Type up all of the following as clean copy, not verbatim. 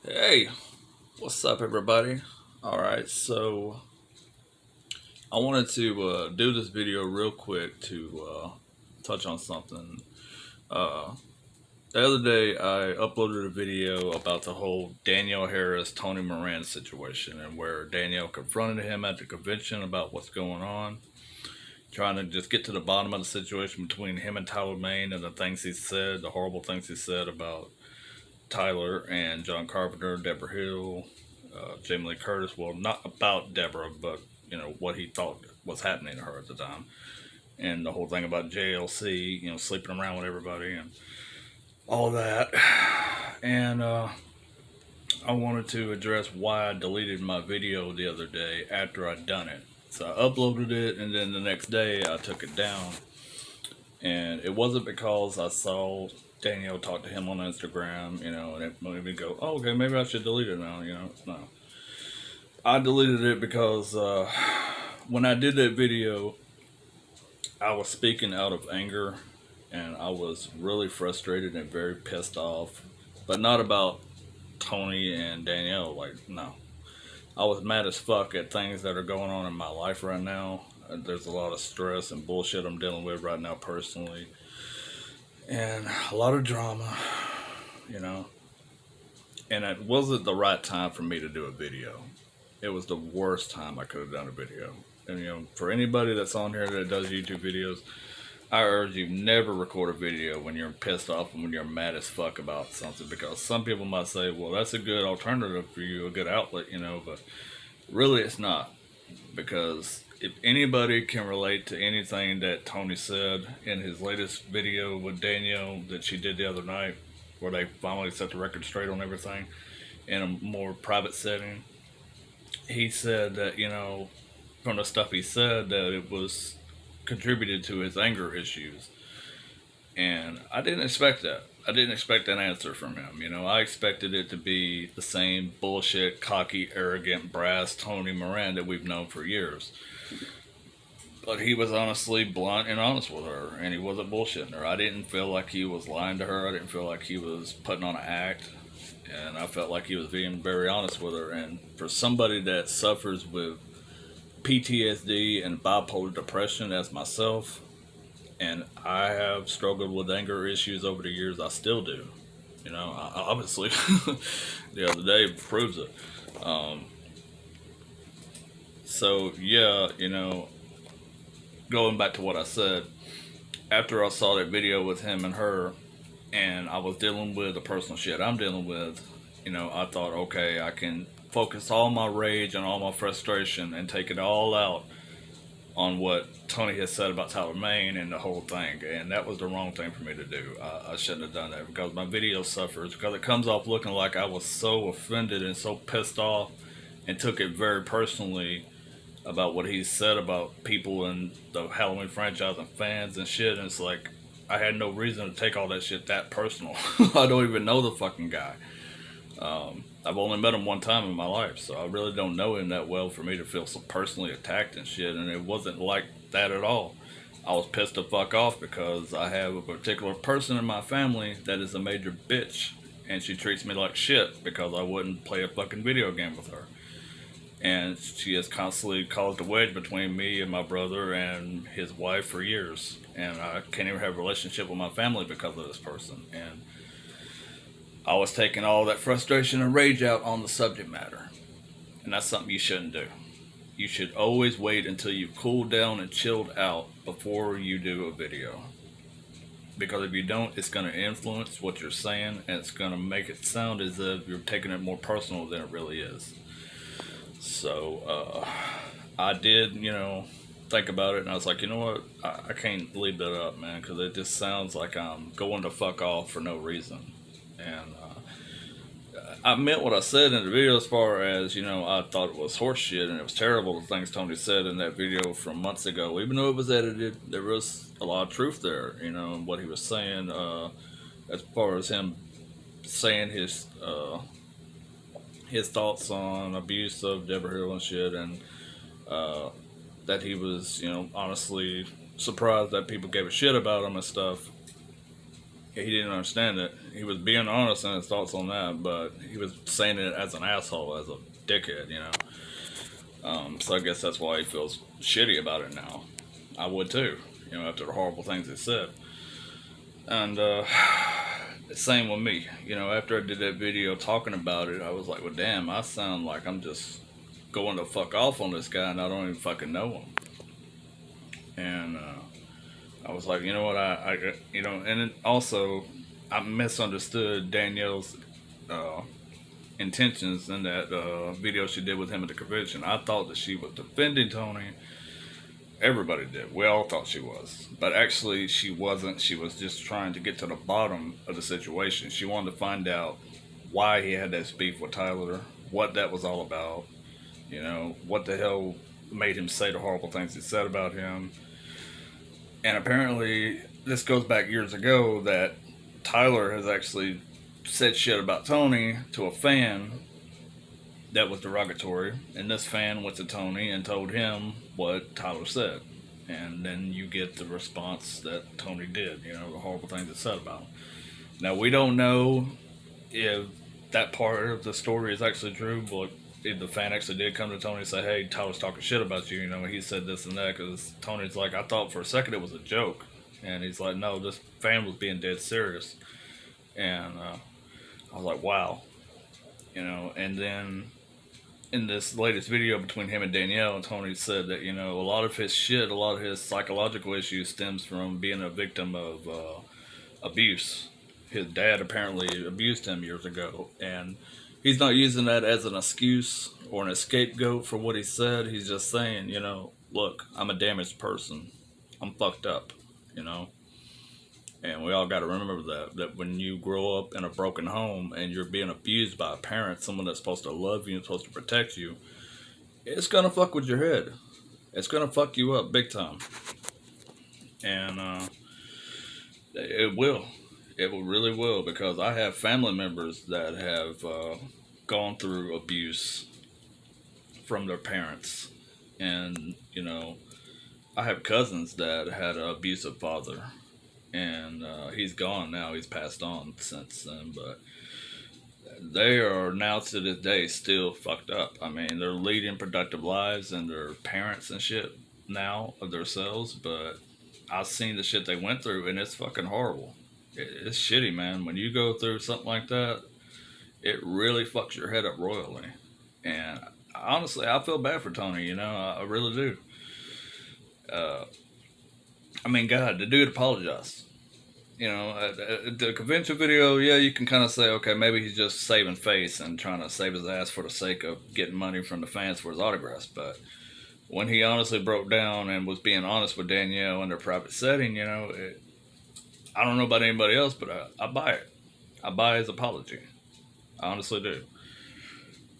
Hey, what's up, everybody? All right, so I wanted to do this video real quick to touch on something. Uh, the other day, I uploaded a video about the whole Danielle Harris Tony Moran situation, and where Danielle confronted him at the convention about what's going on, trying to just get to the bottom of the situation between him and Tyler Maine and the things he said, the horrible things he said about Tyler and John Carpenter, Deborah Hill, Jamie Lee Curtis. Well, not about Deborah, but what he thought was happening to her at the time, and the whole thing about JLC, sleeping around with everybody and all that. And I wanted to address why I deleted my video the other day after I'd done it. So I uploaded it, and then the next day I took it down. And it wasn't because I saw Danielle talk to him on Instagram, and it made me go, oh, okay, maybe I should delete it now, No. I deleted it because when I did that video, I was speaking out of anger, and I was really frustrated and very pissed off, but not about Tony and Danielle. Like, no. I was mad as fuck at things that are going on in my life right now. There's a lot of stress and bullshit I'm dealing with right now personally, and a lot of drama, you know. And it wasn't the right time for me to do a video. It was the worst time I could have done a video. And for anybody that's on here that does YouTube videos, I urge you never record a video when you're pissed off and when you're mad as fuck about something, because some people might say, well, that's a good alternative for you, a good outlet, but really it's not. Because if anybody can relate to anything that Tony said in his latest video with Danielle that she did the other night, where they finally set the record straight on everything in a more private setting, he said that, from the stuff he said, that it was contributed to his anger issues. And I didn't expect that. I didn't expect an answer from him. I expected it to be the same bullshit, cocky, arrogant, brass Tony Moran that we've known for years. But he was honestly blunt and honest with her, and he wasn't bullshitting her. I didn't feel like he was lying to her. I didn't feel like he was putting on an act. And I felt like he was being very honest with her. And for somebody that suffers with PTSD and bipolar depression as myself, and I have struggled with anger issues over the years, I still do. Obviously, the other day proves it. Um, so, yeah, going back to what I said, after I saw that video with him and her, and I was dealing with the personal shit I'm dealing with, I thought, okay, I can focus all my rage and all my frustration and take it all out on what Tony has said about Tyler Maine and the whole thing. And that was the wrong thing for me to do. I shouldn't have done that, because my video suffers, because it comes off looking like I was so offended and so pissed off and took it very personally about what he said about people in the Halloween franchise and fans and shit. And it's like, I had no reason to take all that shit that personal. I don't even know the fucking guy. I've only met him one time in my life, so I really don't know him that well for me to feel so personally attacked and shit. And it wasn't like that at all. I was pissed the fuck off because I have a particular person in my family that is a major bitch, and she treats me like shit because I wouldn't play a fucking video game with her. And she has constantly caused a wedge between me and my brother and his wife for years. And I can't even have a relationship with my family because of this person. And I was taking all that frustration and rage out on the subject matter. And that's something you shouldn't do. You should always wait until you've cooled down and chilled out before you do a video. Because if you don't, it's going to influence what you're saying, and it's going to make it sound as if you're taking it more personal than it really is. So, I did, think about it, and I was like, you know what? I can't leave that up, man, because it just sounds like I'm going to fuck off for no reason. And I meant what I said in the video, as far as, I thought it was horseshit and it was terrible, the things Tony said in that video from months ago. Even though it was edited, there was a lot of truth there, in what he was saying, as far as him saying his thoughts on abuse of Deborah Hill and shit, and that he was, honestly surprised that people gave a shit about him and stuff. he didn't understand it. He was being honest in his thoughts on that, but he was saying it as an asshole, as a dickhead, you know. So I guess that's why he feels shitty about it now. I would too, you know, after the horrible things he said. And same with me, you know. After I did that video talking about it, I was like, well, damn, I sound like I'm just going to fuck off on this guy, and I don't even fucking know him. And I was like, you know what, you know, and it also I misunderstood Danielle's uh, intentions in that video she did with him at the convention. I thought that she was defending Tony. Everybody did. We all thought she was. But actually, she wasn't. She was just trying to get to the bottom of the situation. She wanted to find out why he had that beef with Tyler, what that was all about, you know, what the hell made him say the horrible things he said about him. And apparently, this goes back years ago that Tyler has actually said shit about Tony to a fan that was derogatory, and this fan went to Tony and told him what Tyler said. And then you get the response that Tony did, you know, the horrible things it said about him. Now, we don't know if that part of the story is actually true, but if the fan actually did come to Tony and say, hey, Tyler's talking shit about you, you know, he said this and that, because Tony's like, I thought for a second it was a joke. And he's like, no, this fan was being dead serious. And I was like, wow. You know, and then in this latest video between him and Danielle, Tony said that, you know, a lot of his shit, a lot of his psychological issues stems from being a victim of abuse. His dad apparently abused him years ago, and he's not using that as an excuse or an scapegoat for what he said. He's just saying, you know, look, I'm a damaged person. I'm fucked up, you know. And we all got to remember that when you grow up in a broken home and you're being abused by a parent, someone that's supposed to love you and supposed to protect you, it's going to fuck with your head. It's going to fuck you up big time. And it will. It really will, because I have family members that have gone through abuse from their parents. And, you know, I have cousins that had an abusive father. And he's gone now. He's passed on since then. But they are now to this day still fucked up. I mean, they're leading productive lives and they're parents and shit now of themselves. But I've seen the shit they went through, and it's fucking horrible. It's shitty, man. When you go through something like that, it really fucks your head up royally. And honestly, I feel bad for Tony. You know, I really do. I mean, God, the dude apologized. You know, the convention video, yeah, you can kind of say, okay, maybe he's just saving face and trying to save his ass for the sake of getting money from the fans for his autographs. But when he honestly broke down and was being honest with Danielle in their private setting, you know, I don't know about anybody else, but I buy it. I buy his apology. I honestly do.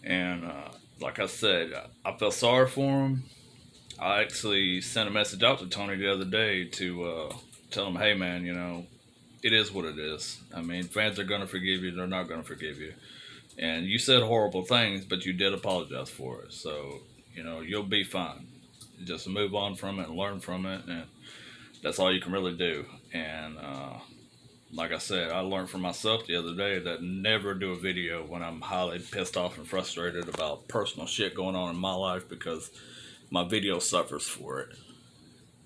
And like I said, I feel sorry for him. I actually sent a message out to Tony the other day to tell him, hey, man, you know, it is what it is. I mean, fans are going to forgive you. They're not going to forgive you. And you said horrible things, but you did apologize for it. So, you know, you'll be fine. Just move on from it and learn from it. And that's all you can really do. And like I said, I learned from myself the other day that never do a video when I'm highly pissed off and frustrated about personal shit going on in my life, because my video suffers for it.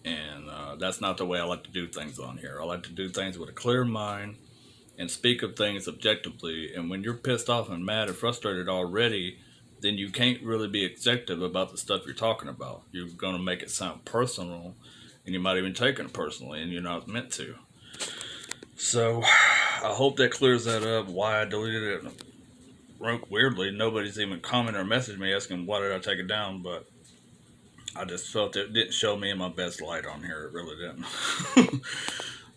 And that's not the way I like to do things on here. I like to do things with a clear mind and speak of things objectively. And when you're pissed off and mad and frustrated already, then you can't really be objective about the stuff you're talking about. You're going to make it sound personal, and you might even take it personally, and you're not meant to. So I hope that clears that up, why I deleted it. Weirdly, nobody's even commented or messaged me asking why did I take it down, but I just felt it didn't show me in my best light on here. It really didn't.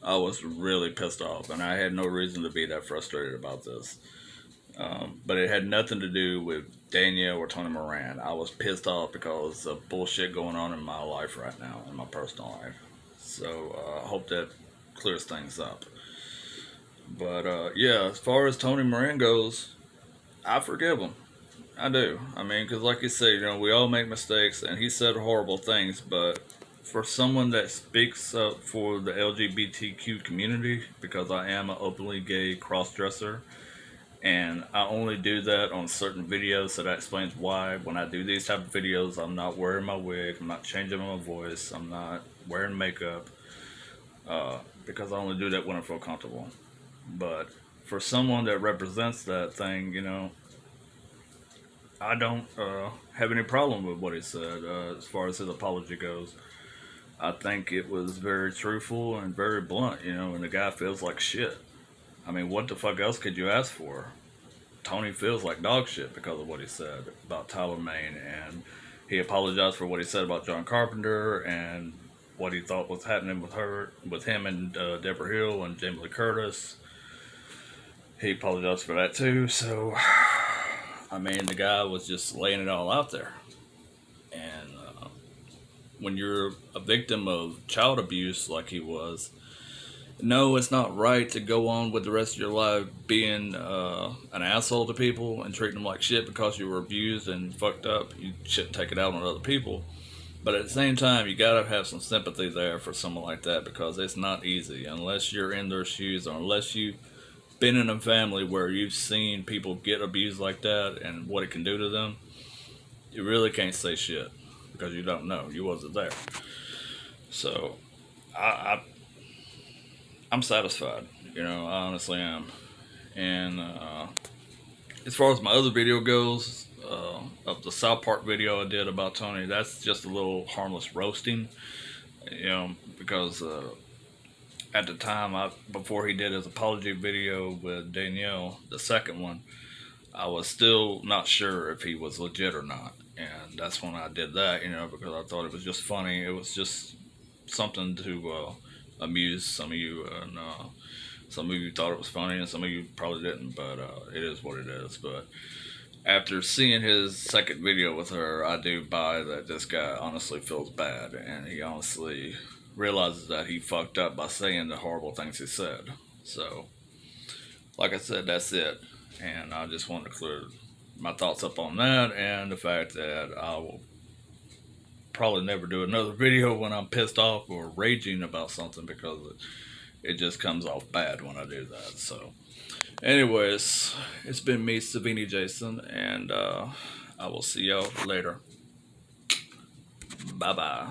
I was really pissed off, and I had no reason to be that frustrated about this. But it had nothing to do with Danielle or Tony Moran. I was pissed off because of bullshit going on in my life right now, in my personal life. So I hope that clears things up. But yeah, as far as Tony Moran goes, I forgive him. I do. I mean, because like you said, you know, we all make mistakes, and he said horrible things, but for someone that speaks up for the LGBTQ community, because I am an openly gay cross-dresser, and I only do that on certain videos, so that explains why when I do these type of videos, I'm not wearing my wig, I'm not changing my voice, I'm not wearing makeup, because I only do that when I feel comfortable. But for someone that represents that thing, I don't have any problem with what he said as far as his apology goes. I think it was very truthful and very blunt, and the guy feels like shit. I mean, what the fuck else could you ask for? Tony feels like dog shit because of what he said about Tyler Maine, and he apologized for what he said about John Carpenter and what he thought was happening with him and Deborah Hill and Jamie Lee Curtis. He apologized for that too. So, I mean, the guy was just laying it all out there. And when you're a victim of child abuse like he was, no, it's not right to go on with the rest of your life being an asshole to people and treating them like shit because you were abused and fucked up. You shouldn't take it out on other people. But at the same time, you gotta have some sympathy there for someone like that, because it's not easy unless you're in their shoes, or unless you've been in a family where you've seen people get abused like that and what it can do to them. You really can't say shit because you don't know. You wasn't there. So I'm satisfied. I honestly am. And as far as my other video goes, of the South Park video I did about Tony, that's just a little harmless roasting. Because at the time, before he did his apology video with Danielle, the second one, I was still not sure if he was legit or not. And that's when I did that, because I thought it was just funny. It was just something to amuse some of you, and some of you thought it was funny, and some of you probably didn't. But it is what it is. But after seeing his second video with her, I do buy that this guy honestly feels bad, and he honestly realizes that he fucked up by saying the horrible things he said. So, like I said, that's it. And I just wanted to clear my thoughts up on that, and the fact that I will probably never do another video when I'm pissed off or raging about something, because it just comes off bad when I do that. So, anyways, it's been me, Savini Jason, and I will see y'all later. Bye bye.